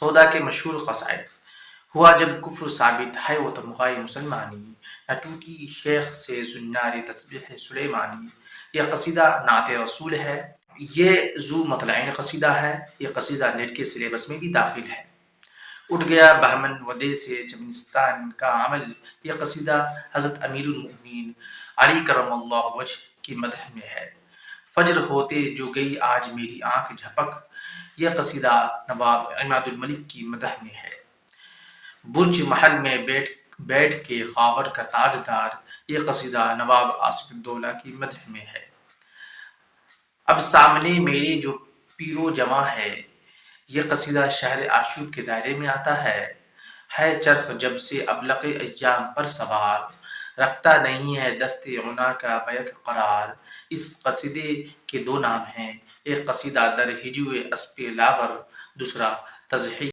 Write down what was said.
سودا کے مشہور قصائد۔ ہوا جب کفر ثابت ہے و تمغائے مسلمانی، نہ ٹوٹی شیخ سے زنار تسبیح سلیمانی۔ یہ قصیدہ نعت رسول ہے۔ یہ ذو مطلعین قصیدہ ہے۔ یہ قصیدہ نیٹ کے سلیبس میں بھی داخل ہے۔ اٹھ گیا بہمن ودے سے چمنستان کا عمل، یہ قصیدہ حضرت امیر المؤمنین علی کرم اللہ وجہ کی مدح میں ہے۔ فجر ہوتے جو گئی آج میری آنکھ جھپک، یہ قصیدہ نواب عماد الملک کی مدح میں ہے۔ برج محل میں بیٹھ کے خاور کا تاجدار، یہ قصیدہ نواب آصف الدولہ کی مدح میں ہے۔ اب سامنے میرے جو پیر و جواں ہے، یہ قصیدہ شہر آشوب کے دائرے میں آتا ہے۔ چرخ جب سے ابلق ایام پر سوار، رکھتا نہیں ہے دست عنا کا بیک قرار۔ اس قصیدے کے دو نام ہیں، ایک قصیدہ در ہجو اسپِ لاغر، دوسرا تضحیہ